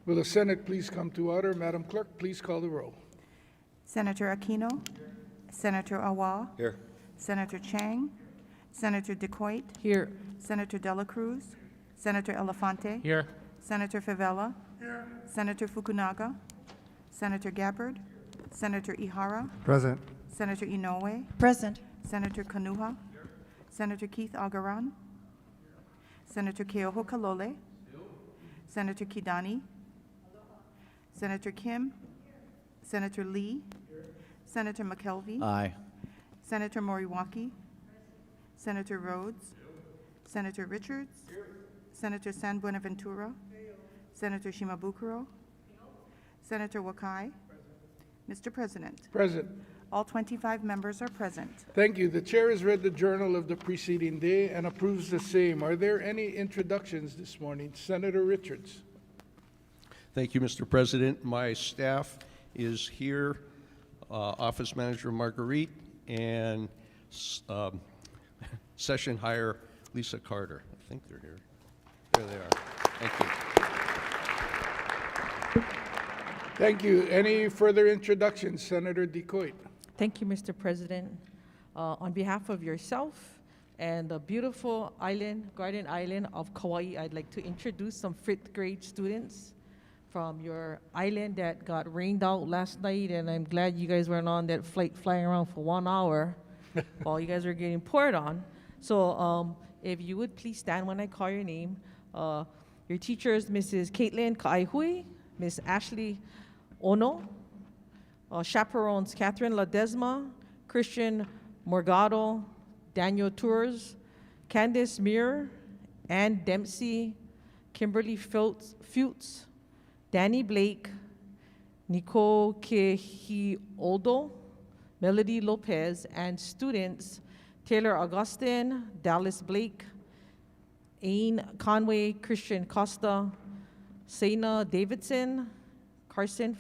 Will the Senate please come to order? Madam Clerk, please call the roll. Senator Aquino. Senator Awa. Here. Senator Chang. Senator DeCoit. Here. Senator Dela Cruz. Senator Elefante. Here. Senator Favela. Senator Fukunaga. Senator Gabbard. Senator Ihara. Present. Senator Inoue. Present. Senator Kanuha. Senator Keith Agaran. Senator Keoho Kalole. Senator Kidani. Senator Kim. Senator Lee. Senator McKelvey. Aye. Senator Moriwaki. Senator Rhodes. Senator Richards. Senator San Buenaventura. Senator Shimabukuro. Senator Wakai. Mr. President, Present. all 25 members are present. Thank you. The chair has read the journal of the preceding day and approves the same. Are there any introductions this morning? Senator Richards. Thank you, Mr. President. My staff is here, Office Manager Marguerite and Session Hire Lisa Carter. I think they're here. There they are. Thank you. Thank you. Any further introductions? Senator DeCoit. Thank you, Mr. President. On behalf of yourself and the beautiful island, Garden Island of Kauai, I'd like to introduce some fifth grade students from your island that got rained out last night, and I'm glad you guys weren't on that flight flying around for 1 hour while you guys were getting poured on. So if you would please stand when I call your name. Your teachers, Mrs. Caitlin Kaihui, Miss Ashley Ono, chaperones Catherine Ledesma, Christian Morgado, Daniel Tours, Candice Muir, Ann Dempsey, Kimberly Fuchs, Danny Blake, Nicole Kehioldo, Melody Lopez, and students Taylor Augustine, Dallas Blake, Ain Conway, Christian Costa, Sena Davidson, Carson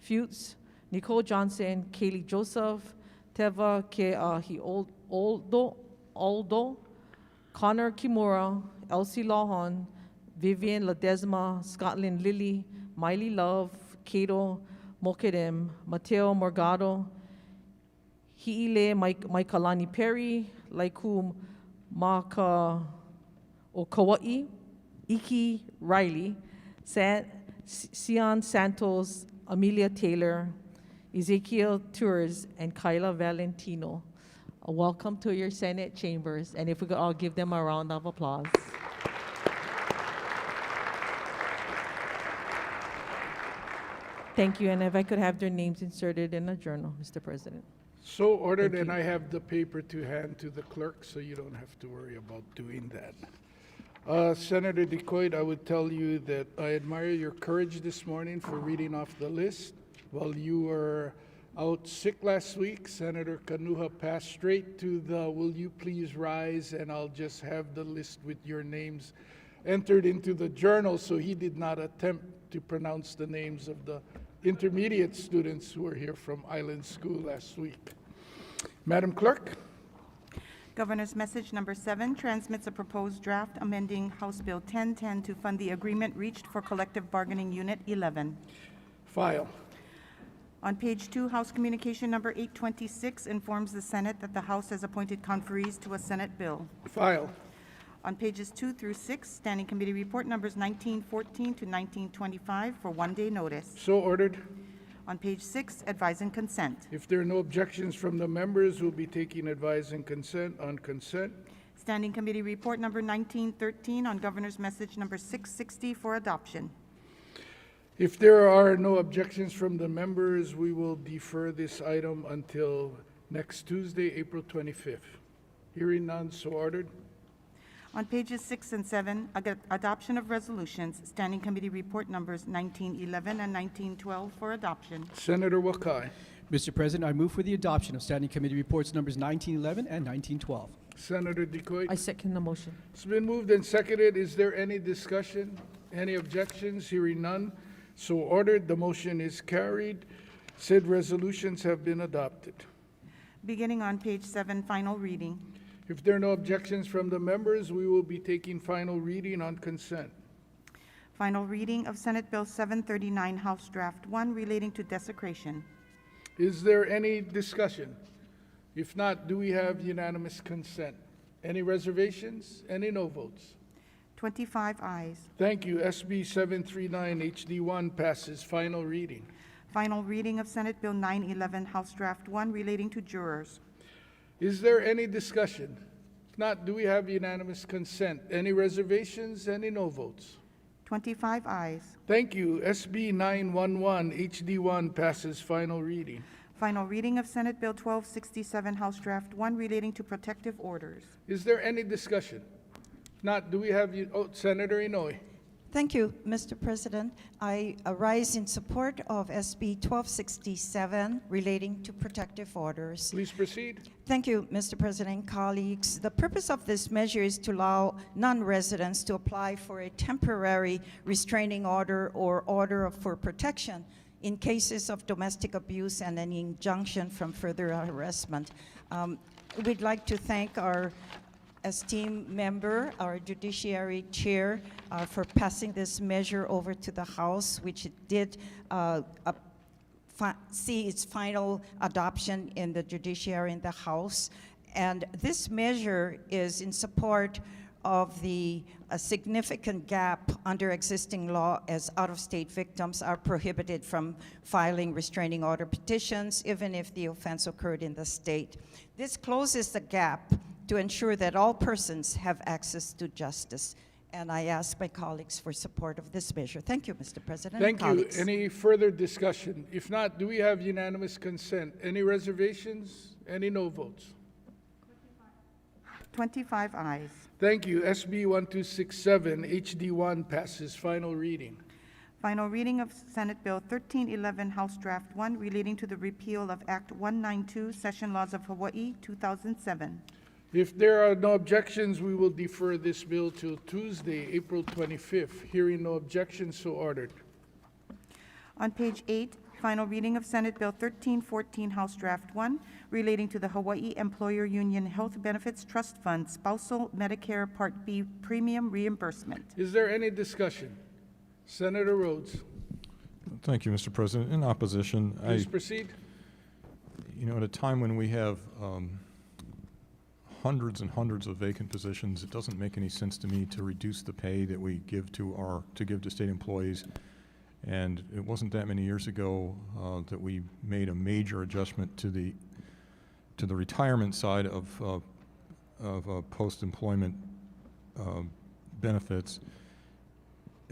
Fuchs, Nicole Johnson, Kaylee Joseph, Teva Aldo, Connor Kimura, Elsie Lawhon, Vivian Ledesma, Scotland Lilly, Miley Love, Kato Mokedem, Mateo Morgado, Hiile Maikalani Perry, Laikum Maka Okawai, Iki Riley, Sion Santos, Amelia Taylor, Ezekiel Tours, and Kyla Valentino. Welcome to your Senate chambers, and if we could all give them a round of applause. Thank you, and if I could have their names inserted in the journal, Mr. President. So ordered, Thank and you. I have the paper to hand to the clerk, so you don't have to worry about doing that. Senator DeCoit, I would tell you that I admire your courage this morning for reading off the list. While you were out sick last week, Senator Kanuha passed straight to the "will you please rise," and I'll just have the list with your names entered into the journal, so he did not attempt to pronounce the names of the intermediate students who were here from Island School last week. Madam Clerk. Governor's message number 7 transmits a proposed draft amending House Bill 1010 to fund the agreement reached for collective bargaining unit 11. File. On page 2, House Communication number 826 informs the Senate that the House has appointed conferees to a Senate bill. File. On pages 2 through 6, Standing Committee Report numbers 1914 to 1925 for one-day notice. So ordered. On page 6, Advise and Consent. If there are no objections from the members, we'll be taking advice and consent on consent. Standing Committee Report number 1913 on Governor's Message number 660 for adoption. If there are no objections from the members, we will defer this item until next Tuesday, April 25th. Hearing none, so ordered. On pages 6 and 7, adoption of resolutions, Standing Committee Report numbers 1911 and 1912 for adoption. Senator Wakai. Mr. President, I move for the adoption of Standing Committee Reports numbers 1911 and 1912. Senator DeCoit. I second the motion. It's been moved and seconded. Is there any discussion? Any objections? Hearing none, so ordered. The motion is carried. Said resolutions have been adopted. Beginning on page 7, final reading. If there are no objections from the members, we will be taking final reading on consent. Final reading of Senate Bill 739, House Draft 1, relating to desecration. Is there any discussion? If not, do we have unanimous consent? Any reservations? Any no votes? 25 ayes. Thank you. SB 739 HD1 passes final reading. Final reading of Senate Bill 911, House Draft 1, relating to jurors. Is there any discussion? If not, do we have unanimous consent? Any reservations? Any no votes? 25 ayes. Thank you. SB 911 HD1 passes final reading. Final reading of Senate Bill 1267, House Draft 1, relating to protective orders. Is there any discussion? If not, do we have, Senator Inouye? Thank you, Mr. President. I rise in support of SB 1267 relating to protective orders. Please proceed. Thank you, Mr. President, colleagues. The purpose of this measure is to allow non-residents to apply for a temporary restraining order or order for protection in cases of domestic abuse and an injunction from further harassment. We'd like to thank our esteemed member, our Judiciary Chair, for passing this measure over to the House, which it did see its final adoption in the Judiciary in the House. And this measure is in support of the significant gap under existing law, as out-of-state victims are prohibited from filing restraining order petitions, even if the offense occurred in the state. This closes the gap to ensure that all persons have access to justice. And I ask my colleagues for support of this measure. Thank you, Mr. President. Thank you. Colleagues. Any further discussion? If not, do we have unanimous consent? Any reservations? Any no votes? 25 ayes. Thank you. SB 1267 HD1 passes final reading. Final reading of Senate Bill 1311, House Draft 1, relating to the repeal of Act 192, Session Laws of Hawaii, 2007. If there are no objections, we will defer this bill till Tuesday, April 25th. Hearing no objections, so ordered. On page 8, final reading of Senate Bill 1314, House Draft 1, relating to the Hawaii Employer Union Health Benefits Trust Fund Spousal Medicare Part B Premium Reimbursement. Is there any discussion? Senator Rhodes, Thank you, Mr. President. In opposition, please proceed. at a time when we have hundreds and hundreds of vacant positions, it doesn't make any sense to me to reduce the pay that we give to state employees. And it wasn't that many years ago that we made a major adjustment to the retirement side of post-employment benefits,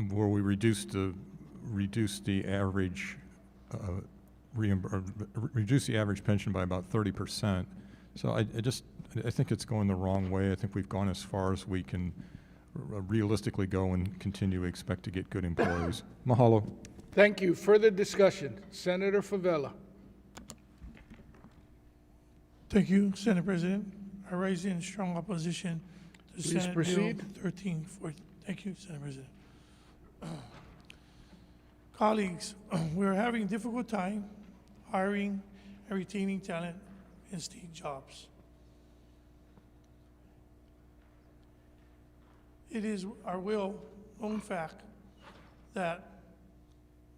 where we reduced the average pension by about 30%. So I think it's going the wrong way. I think we've gone as far as we can realistically go and continue to expect to get good employees. Mahalo. Thank you. Further discussion. Senator Favela. Thank you, Senate President. I rise in strong opposition to Please Senate proceed. Bill 1340. Thank you, Senate President. Colleagues, we're having a difficult time hiring and retaining talent in state jobs. It is our known fact that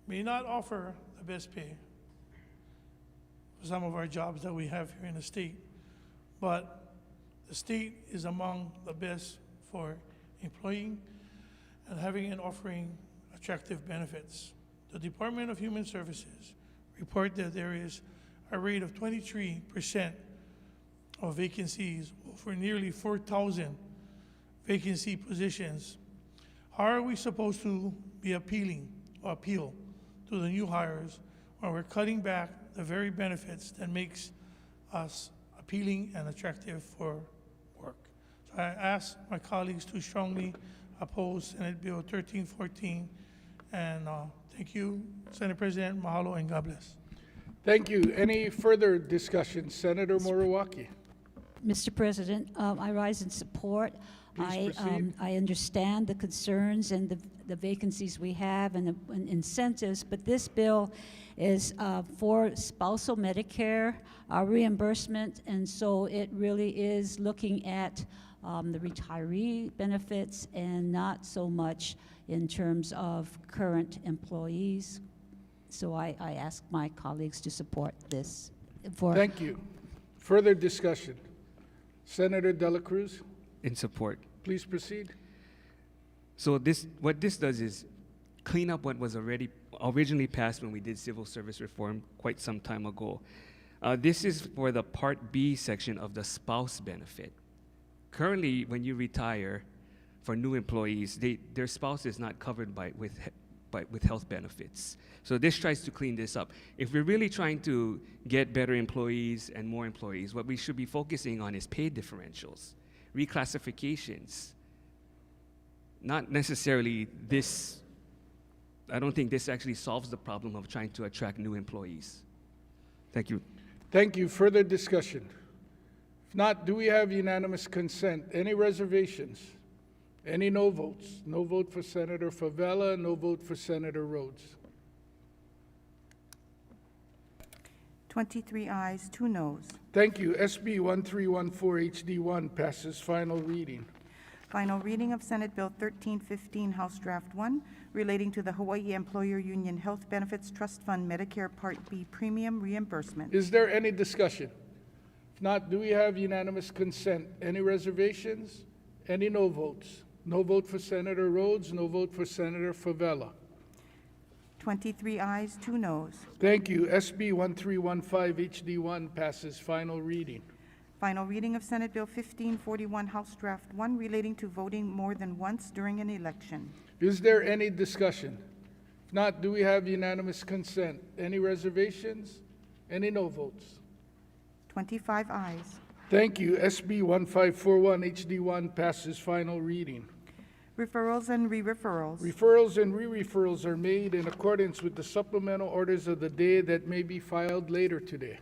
may not offer the best pay for some of our jobs that we have here in the state, but the state is among the best for employing and having and offering attractive benefits. The Department of Human Services report that there is a rate of 23% of vacancies for nearly 4,000 vacancy positions. How are we supposed to be appeal to the new hires when we're cutting back the very benefits that makes us appealing and attractive for work? So I ask my colleagues to strongly oppose Senate Bill 1314, and thank you, Senate President. Mahalo and God bless. Thank you. Any further discussion? Senator Moriwaki. Mr. President, I rise in support. Please proceed. I understand the concerns and the vacancies we have and the incentives, but this bill is for spousal Medicare reimbursement, and so it really is looking at the retiree benefits and not so much in terms of current employees. So I ask my colleagues to support this. Thank you. Further discussion. Senator Dela Cruz, In support. please proceed. So what this does is clean up what was originally passed when we did civil service reform quite some time ago. This is for the Part B section of the spouse benefit. Currently, when you retire, for new employees, their spouse is not covered with health benefits. So this tries to clean this up. If we're really trying to get better employees and more employees, what we should be focusing on is pay differentials, reclassifications, not necessarily this. I don't think this actually solves the problem of trying to attract new employees. Thank you. Thank you. Further discussion. If not, do we have unanimous consent? Any reservations? Any no votes? No vote for Senator Favela, no vote for Senator Rhodes. 23 ayes, 2 noes. Thank you. SB 1314 HD1 passes final reading. Final reading of Senate Bill 1315, House Draft 1, relating to the Hawaii Employer Union Health Benefits Trust Fund Medicare Part B premium reimbursement. Is there any discussion? If not, do we have unanimous consent? Any reservations? Any no votes? No vote for Senator Rhodes, no vote for Senator Favela. 23 ayes, 2 noes. Thank you. SB 1315 HD1 passes final reading. Final reading of Senate Bill 1541, House Draft 1, relating to voting more than once during an election. Is there any discussion? If not, do we have unanimous consent? Any reservations? Any no votes? 25 ayes. Thank you. SB 1541 HD1 passes final reading. Referrals and re-referrals. Referrals and re-referrals are made in accordance with the supplemental orders of the day that may be filed later today.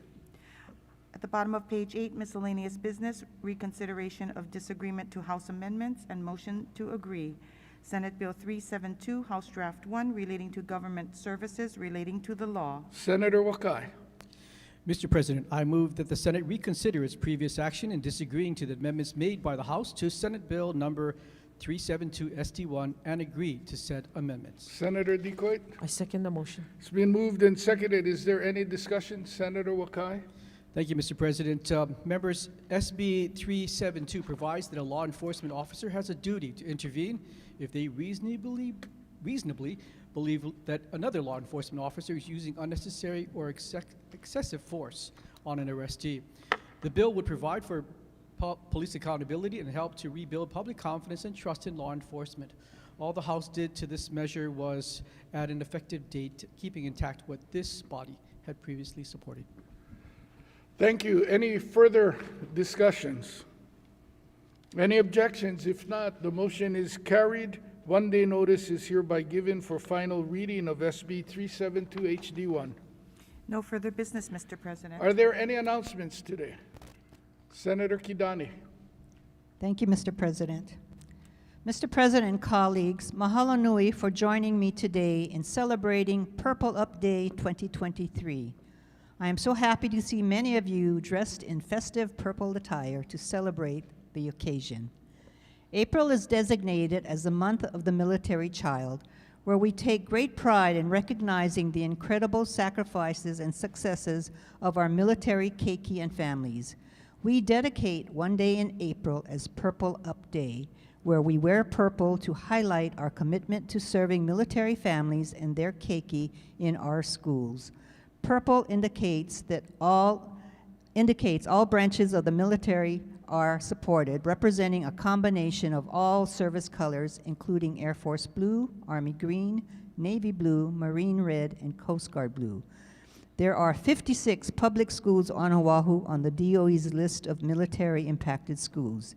At the bottom of page 8, miscellaneous business, reconsideration of disagreement to House amendments and motion to agree. Senate Bill 372, House Draft 1, relating to government services relating to the law. Senator Wakai. Mr. President, I move that the Senate reconsider its previous action in disagreeing to the amendments made by the House to Senate Bill number 372 SD1 and agree to said amendments. Senator Decoit. I second the motion. It's been moved and seconded. Is there any discussion? Senator Wakai. Thank you, Mr. President. Members, SB 372 provides that a law enforcement officer has a duty to intervene if they reasonably believe that another law enforcement officer is using unnecessary or excessive force on an arrestee. The bill would provide for police accountability and help to rebuild public confidence and trust in law enforcement. All the House did to this measure was add an effective date, keeping intact what this body had previously supported. Thank you. Any further discussions? Any objections? If not, the motion is carried. One-day notice is hereby given for final reading of SB 372 HD1. No further business, Mr. President. Are there any announcements today? Senator Kidani. Thank you, Mr. President. Mr. President and colleagues, mahalo nui for joining me today in celebrating Purple Up Day 2023. I am so happy to see many of you dressed in festive purple attire to celebrate the occasion. April is designated as the month of the military child, where we take great pride in recognizing the incredible sacrifices and successes of our military keiki and families. We dedicate one day in April as Purple Up Day, where we wear purple to highlight our commitment to serving military families and their keiki in our schools. Purple indicates all branches of the military are supported, representing a combination of all service colors, including Air Force Blue, Army Green, Navy Blue, Marine Red, and Coast Guard Blue. There are 56 public schools on Oahu on the DOE's list of military-impacted schools.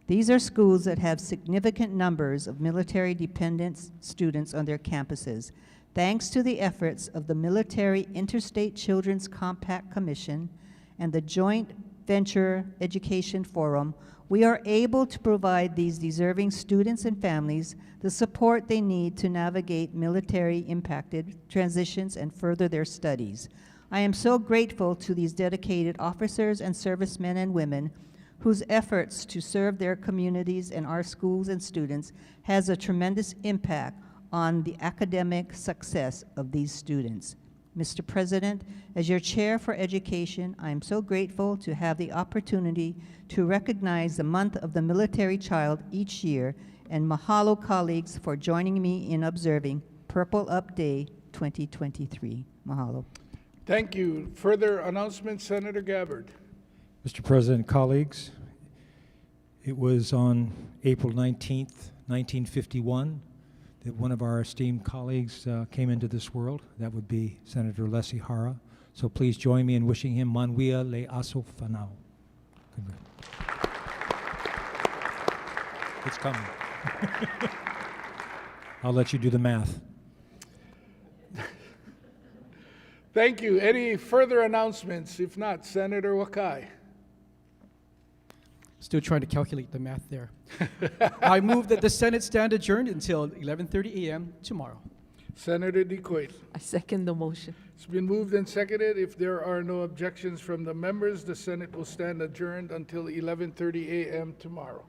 These are schools that have significant numbers of military-dependent students on their campuses. Thanks to the efforts of the Military Interstate Children's Compact Commission and the Joint Venture Education Forum, we are able to provide these deserving students and families the support they need to navigate military-impacted transitions and further their studies. I am so grateful to these dedicated officers and servicemen and women whose efforts to serve their communities and our schools and students has a tremendous impact on the academic success of these students. Mr. President, as your Chair for Education, I am so grateful to have the opportunity to recognize the month of the military child each year, and mahalo colleagues for joining me in observing Purple Up Day 2023. Mahalo. Thank you. Further announcements, Senator Gabbard. Mr. President, colleagues, it was on April 19th, 1951, that one of our esteemed colleagues came into this world. That would be Senator Leslie Hara. So please join me in wishing him Manwia Le Aso Fanao. It's coming. I'll let you do the math. Thank you. Any further announcements? If not, Senator Wakai. Still trying to calculate the math there. I move that the Senate stand adjourned until 11:30 a.m. tomorrow. Senator Decoit. I second the motion. It's been moved and seconded. If there are no objections from the members, the Senate will stand adjourned until 11:30 a.m. tomorrow.